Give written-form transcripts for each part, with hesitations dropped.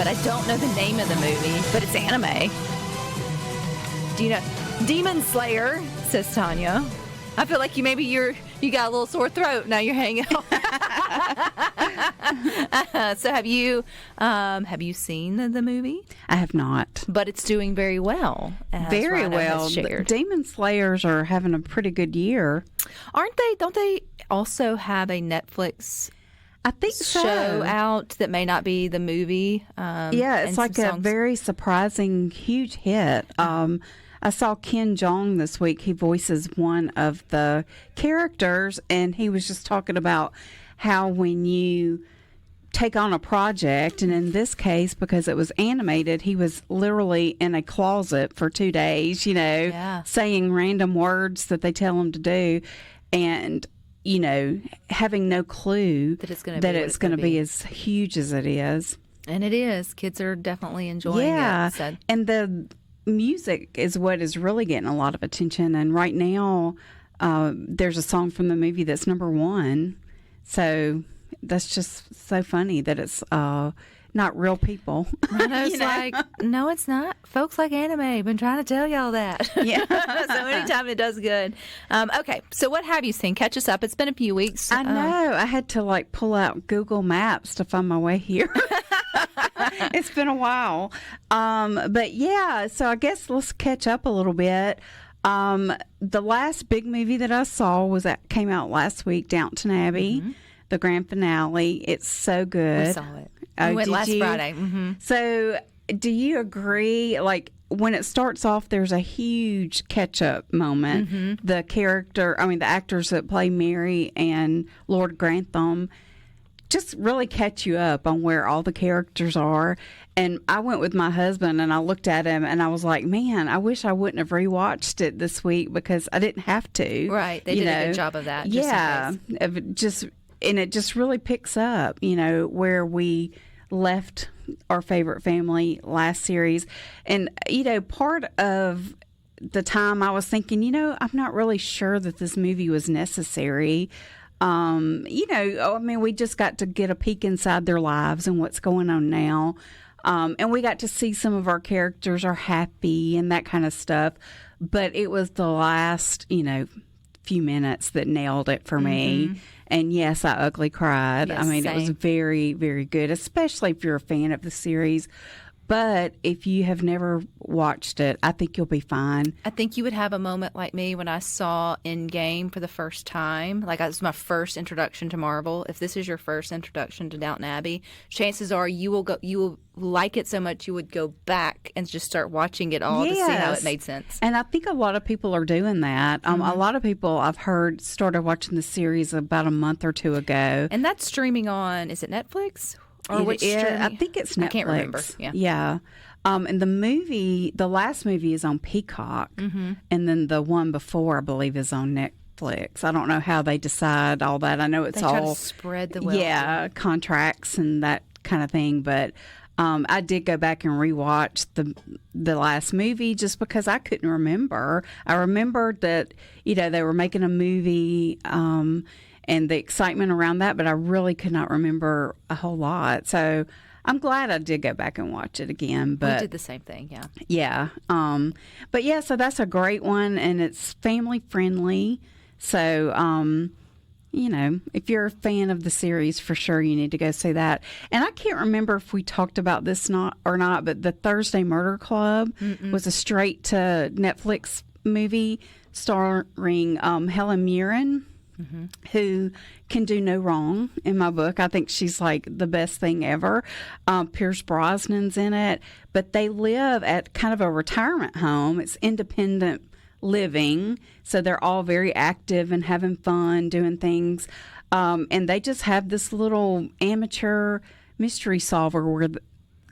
but I don't know the name of the movie, but it's anime. Do you know? Demon Slayer, says Tanya. I feel like you got a little sore throat. Now you're hanging on. So have you seen the movie? I have not. But it's doing very well. Very well. Demon Slayers are having a pretty good year. Aren't they? Don't they also have a Netflix I think show out that may not be the movie? It's like a very surprising, huge hit. I saw Ken Jeong this week. He voices one of the characters, and he was just talking about how when you take on a project, and in this case, because it was animated, he was literally in a closet for 2 days, saying random words that they tell him to do, and having no clue that it's going to be as huge as it is. And it is. Kids are definitely enjoying it. So. And the music is what is really getting a lot of attention. And right now, there's a song from the movie that's #1. So that's just so funny that it's not real people. No, it's not. Folks like anime. I've been trying to tell y'all that. Yeah. So anytime it does good. Okay, so what have you seen? Catch us up. It's been a few weeks. I know. I had to pull out Google Maps to find my way here. It's been a while. But yeah, so I guess let's catch up a little bit. The last big movie that I saw came out last week, Downton Abbey, the grand finale. It's so good. We saw it. We went last Friday. Mm-hmm. So do you agree, when it starts off, there's a huge catch-up moment. Mm-hmm. The actors that play Mary and Lord Grantham just really catch you up on where all the characters are. And I went with my husband and I looked at him and I was like, man, I wish I wouldn't have rewatched it this week because I didn't have to. Right. They did a good job of that. And it just really picks up, where we left our favorite family last series. And, part of the time I was thinking, I'm not really sure that this movie was necessary. We just got to get a peek inside their lives and what's going on now. And we got to see some of our characters are happy and that kind of stuff. But it was the last, few minutes that nailed it for me. And yes, I ugly cried. Yes, it was same. very, very good, especially if you're a fan of the series. But if you have never watched it, I think you'll be fine. I think you would have a moment like me when I saw Endgame for the first time. It was my first introduction to Marvel. If this is your first introduction to Downton Abbey, chances are you will like it so much you would go back and just start watching it all to see how it made sense. And I think a lot of people are doing that. A lot of people I've heard started watching the series about a month or two ago. And that's streaming on, is it Netflix? Or which I think it's Netflix. I can't remember. Yeah. And the last movie is on Peacock. Mm-hmm. And then the one before, I believe, is on Netflix. I don't know how they decide all that. I know it's all... They try to spread the wealth. Yeah, contracts and that kind of thing. But I did go back and rewatch the last movie just because I couldn't remember. I remembered that, they were making a movie... and the excitement around that, but I really could not remember a whole lot. So I'm glad I did go back and watch it again. But we did the same thing, yeah. Yeah. So that's a great one, and it's family friendly. So, if you're a fan of the series, for sure you need to go see that. And I can't remember if we talked about this or not, but the Thursday Murder Club was a straight to Netflix movie starring Helen Mirren. Mm-hmm. Who can do no wrong in my book. I think she's the best thing ever. Pierce Brosnan's in it, but they live at kind of a retirement home. It's independent living, so they're all very active and having fun doing things. And they just have this little amateur mystery solver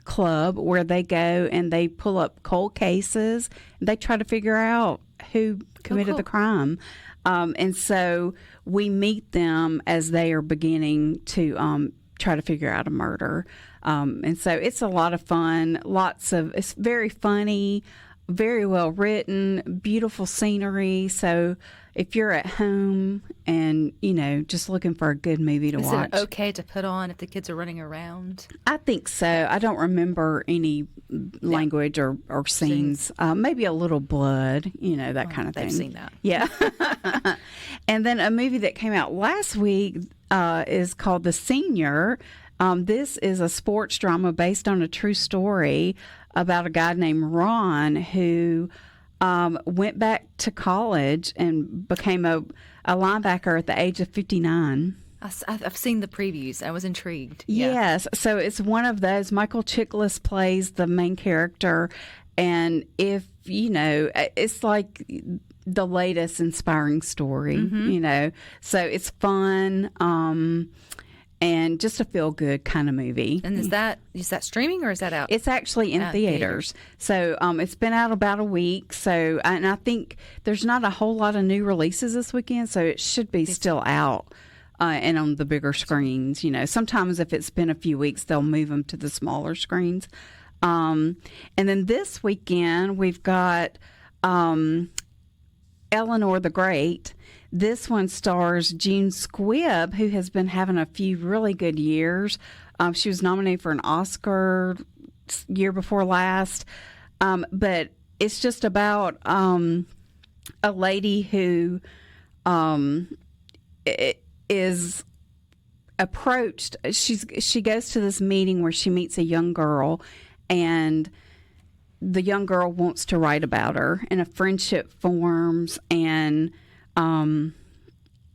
club where they go and they pull up cold cases. And they try to figure out who committed the crime. And so we meet them as they are beginning to try to figure out a murder. And so it's a lot of fun. It's very funny. very well written, beautiful scenery. So if you're at home and, just looking for a good movie to watch. Is it okay to put on if the kids are running around? I think so. I don't remember any language or scenes. Maybe a little blood, that kind of thing. They've seen that. Yeah. And then a movie that came out last week is called The Senior. This is a sports drama based on a true story about a guy named Ron who went back to college and became a linebacker at the age of 59. I've seen the previews. I was intrigued. Yes. So it's one of those. Michael Chiklis plays the main character. And if, it's like the latest inspiring story, So it's fun and just a feel-good kind of movie. And is that streaming or is that out? It's actually in theaters. So it's been out about a week. So, and I think there's not a whole lot of new releases this weekend, so it should be still out. And on the bigger screens, sometimes if it's been a few weeks, they'll move them to the smaller screens. And then this weekend, we've got Eleanor the Great. This one stars June Squibb, who has been having a few really good years. She was nominated for an Oscar year before last. But it's just about a lady who is approached. She goes to this meeting where she meets a young girl, and the young girl wants to write about her, and a friendship forms, and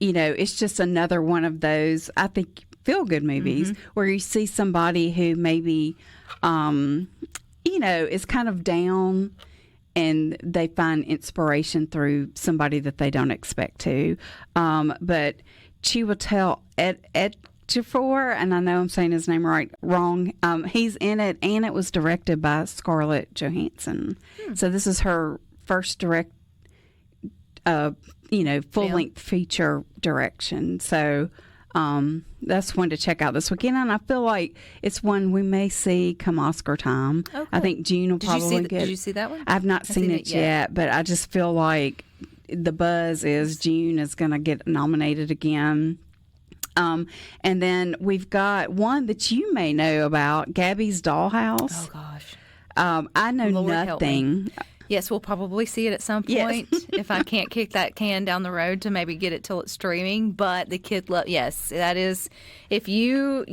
it's just another one of those, I think, feel-good movies where you see somebody who maybe is kind of down, and they find inspiration through somebody that they don't expect to. But Chiwetel Ejiofor, and I know I'm saying his name wrong. He's in it, and it was directed by Scarlett Johansson. So this is her first direct, full-length feature direction. So that's one to check out this weekend, and I feel like it's one we may see come Oscar time. Okay. I think June will probably get. Did you see that one? I've not seen it yet, but I just feel like the buzz is June is going to get nominated again. And then we've got one that you may know about, Gabby's Dollhouse. Oh gosh, I know Lord nothing. Yes, we'll probably see it at some point if I can't kick that can down the road to maybe get it till it's streaming. But the kid yes, that is, if you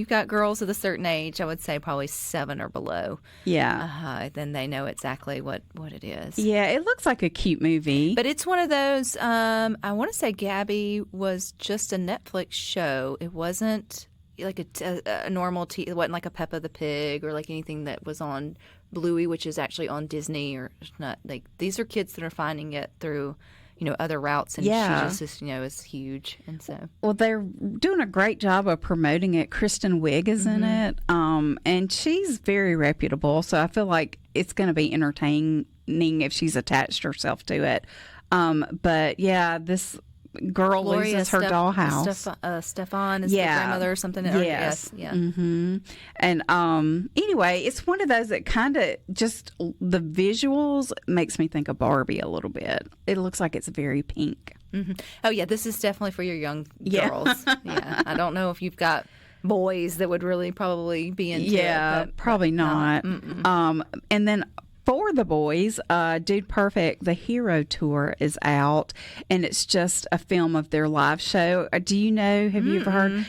got girls of a certain age, I would say probably 7 or below. Yeah. Then they know exactly what it is. Yeah, it looks like a cute movie. But it's one of those, I want to say Gabby was just a Netflix show. It wasn't like a normal it wasn't like a Peppa the Pig or like anything that was on Bluey, which is actually on Disney, or not. Like, these are kids that are finding it through other routes, and she just is huge. And so, well, they're doing a great job of promoting it. Kristen Wiig is in it, and she's very reputable, so I feel like it's going to be entertaining if she's attached herself to it. But yeah, this girl loses her dollhouse. Stefan is the grandmother or something. Yes. Yeah. And anyway, it's one of those that kind of just the visuals makes me think of Barbie a little bit. It looks like it's very pink. Oh yeah, this is definitely for your young girls. Yeah, I don't know if you've got boys that would really probably be into it. Yeah, probably not. And then for the boys, Dude Perfect, the Hero Tour is out, and it's just a film of their live show. Do you know, have you ever heard?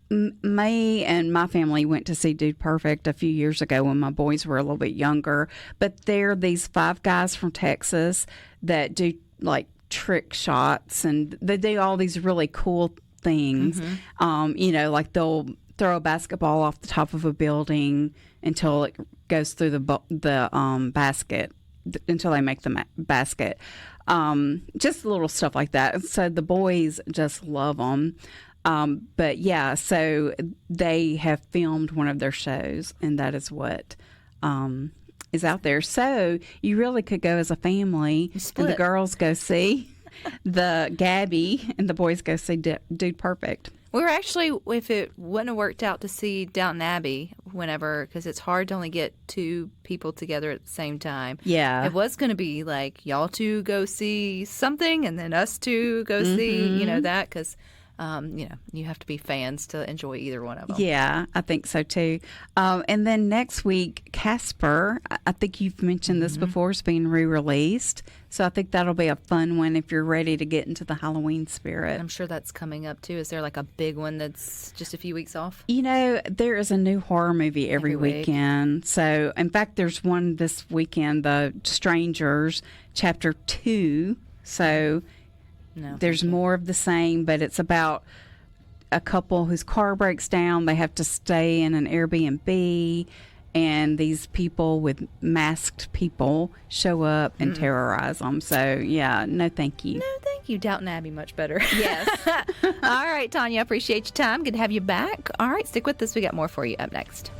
Me and my family went to see Dude Perfect a few years ago when my boys were a little bit younger, but they're these 5 guys from Texas that do like trick shots, and they do all these really cool things. Like they'll throw a basketball off the top of a building until it goes through the basket, until they make the basket. Just little stuff like that. So the boys just love them. But yeah, so they have filmed one of their shows, and that is what is out there. So you really could go as a family, and the girls go see the Gabby, and the boys go see Dude Perfect. We were actually, if it wouldn't have worked out to see Downton Abbey whenever, because it's hard to only get two people together at the same time. Yeah. It was going to be like y'all two go see something and then us two go see, that, because, you have to be fans to enjoy either one of them. Yeah, I think so too. And then next week, Casper, I think you've mentioned this before, is being re-released. So I think that'll be a fun one if you're ready to get into the Halloween spirit. I'm sure that's coming up too. Is there like a big one that's just a few weeks off? There is a new horror movie every week. weekend. So, in fact, there's one this weekend, The Strangers, Chapter 2. So, No. there's more of the same, but it's about a couple whose car breaks down. They have to stay in an Airbnb, and these people with masked people show up and terrorize them. So, yeah, no thank you. No, thank you. Downton Abbey, much better. Yes. All right, Tanya, appreciate your time. Good to have you back. All right, stick with us. We got more for you up next.